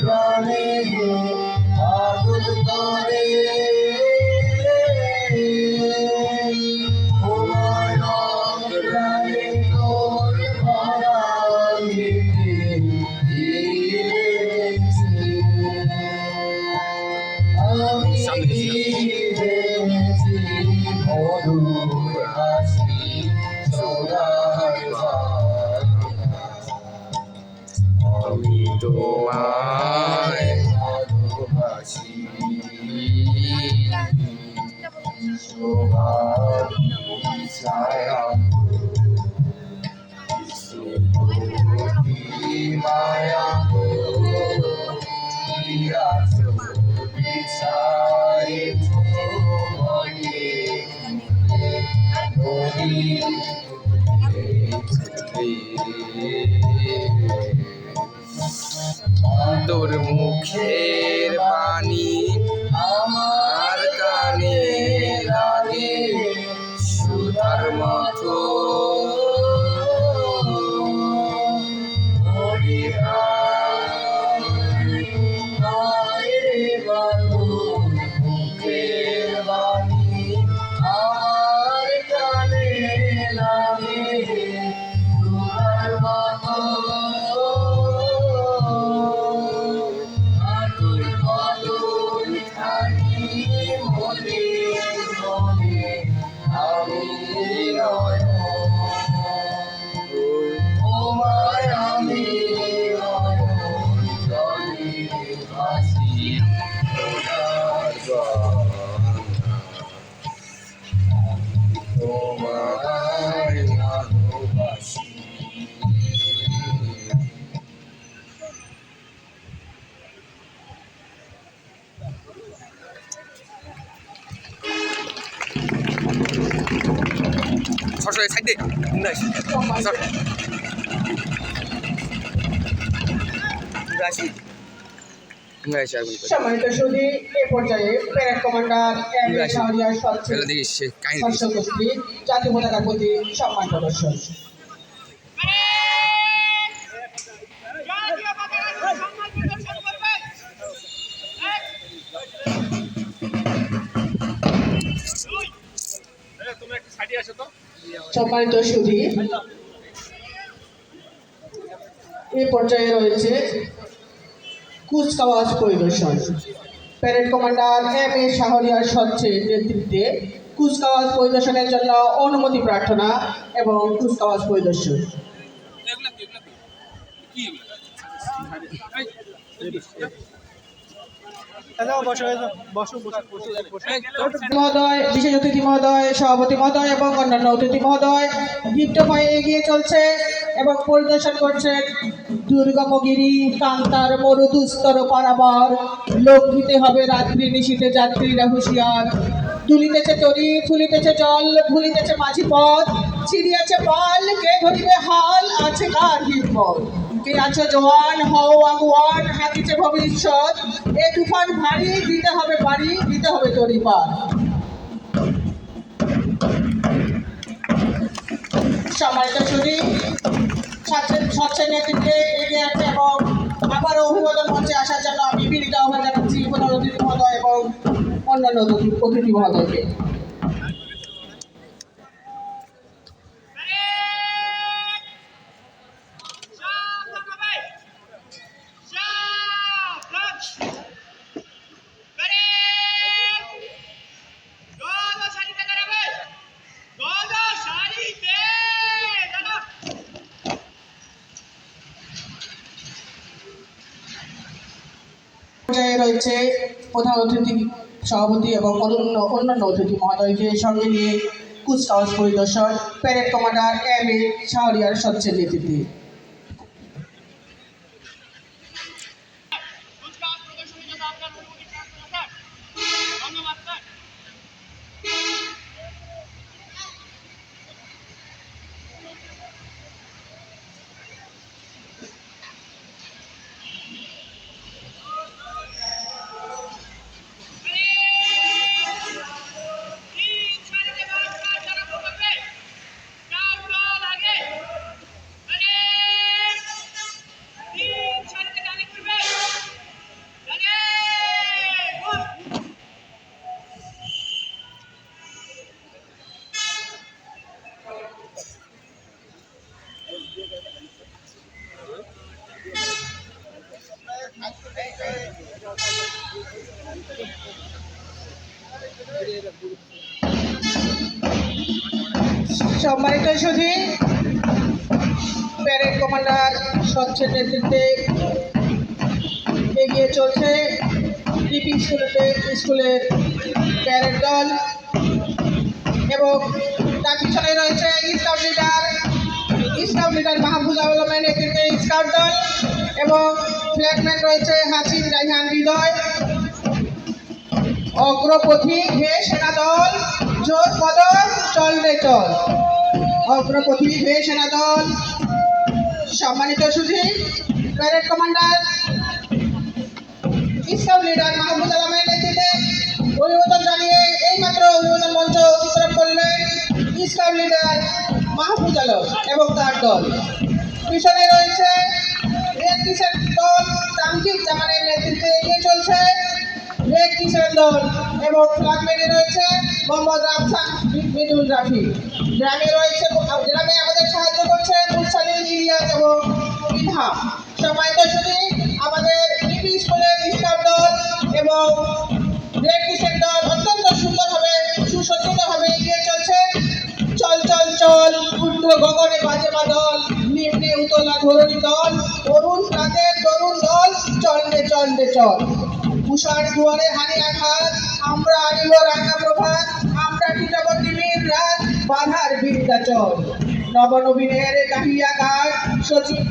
প্রাণে আগুন করে প্রাণে তোর ভরা আমি মধুর হাসি আমি তোমায় ভালোবাসি ছায়া মায়া তোর মুখের বাণী আমার কানে লাগে সুধার মতো মুখের বাণী আমার কানে লাগে সুধার মতো সরাসরি সাইড দে সম্মানিত সুধী, এ পর্যায়ে প্যারেড কমান্ডার শাহরিয়ার জাতীয় পতাকার প্রতি সম্মান প্রদর্শন। সম্মানিত সুধী, এ পর্যায়ে রয়েছে কুচকাওয়াজ পরিদর্শন। প্যারেড কমান্ডার শাহরিয়ার স্বচ্ছের নেতৃত্বে কুচকাওয়াজ পরিদর্শনের জন্য অনুমতি প্রার্থনা এবং কুচকাওয়াজ পরিদর্শন। মহোদয়, বিশেষ অতিথি মহোদয়, সভাপতি মহোদয় এবং অন্যান্য অতিথি মহোদয় দীপ্ত হয়ে এগিয়ে চলছে এবং পরিদর্শন করছেন দুর্গমগিরি কান্তার মরুদুস্তর পারাবার। লোক দিতে হবে রাত্রি নিশীতে যাত্রীরা হুঁশিয়ার। দুলিতেছে তরি, ফুলিতেছে জল, ভুলিতেছে মাঝি পথ, ছিড়িয়াছে পাল, কে ধরিবে হাল, আছে কার হিম্মত। কে আছো জওয়ান, হও আগুয়ান, হাতিছে ভবিষ্যৎ। এ তুফান ভারী, দিতে হবে বাড়ি, দিতে হবে তরি পার। সম্মানিত সুধী, স্বচ্ছের নেতৃত্বে এগিয়ে আছে এবং আবারও অভিবাদন মঞ্চে আসার জন্য আমি বিনীত আহ্বান জানাচ্ছি প্রধান অতিথি মহোদয় এবং অন্যান্য অতিথি মহোদয়কে। রয়েছে প্রধান অতিথি, সভাপতি এবং অন্যান্য অতিথি মহোদয়কে সঙ্গে নিয়ে কুচকাওয়াজ পরিদর্শন প্যারেড কমান্ডার শাহরিয়ার স্বচ্ছের নেতৃত্বে। সুধী প্যারেড কমান্ডার স্বচ্ছের নেতৃত্বে এগিয়ে চলছে ডিপি স্কুলের প্যারেড দল এবং তার পিছনে রয়েছে স্কাউট লিডার মাহফুজ আলমের নেতৃত্বে স্কাউট দল এবং ফ্ল্যাগম্যান রয়েছে হাসিন রাইহান হৃদয়। অগ্রপথিক হে সেনা দল জোর কদম চল রে চল। অগ্রপথিক হে সেনা দল। সম্মানিত সুধী parade commander scout leader Mahfuz আলমের নেতৃত্বে অভিবাদন জানিয়ে এইমাত্র অভিবাদন মঞ্চ অতিক্রম করলেন স্কাউট লিডার মাহফুজ আলম এবং তার দল। পিছনে রয়েছে রেড কিষেন দল তামজিদ জামানের নেতৃত্বে এগিয়ে চলছে রেড কিষেন দল এবং ফ্ল্যাগম্যানে রয়েছে মোহাম্মদ রাফসান মিদুল রাফি। গ্রামে আমাদের সাহায্য করছে মুরসালিন ইলিয়াস এবং বিধা। সম্মানিত সুধী আমাদের ডিপি স্কুলের স্কাউট দল এবং রেড কিষেন দল অত্যন্ত সুন্দরভাবে সুসজ্জিতভাবে এগিয়ে চলছে। চল চল চল ঊর্ধ্ব গগনে বাজে দল নিম্নে উতলা ধরণী দল তরুণ প্রাতের তরুণ দল চল রে চল রে চল। উষার দুয়ারে হানি আঘাত আমরা আনিব রাঙা প্রভাত আমরা টিটাব দিনের রাত বাধার বিদ্যাচল নবনবীনের গাহিয়া ঘাট সচিব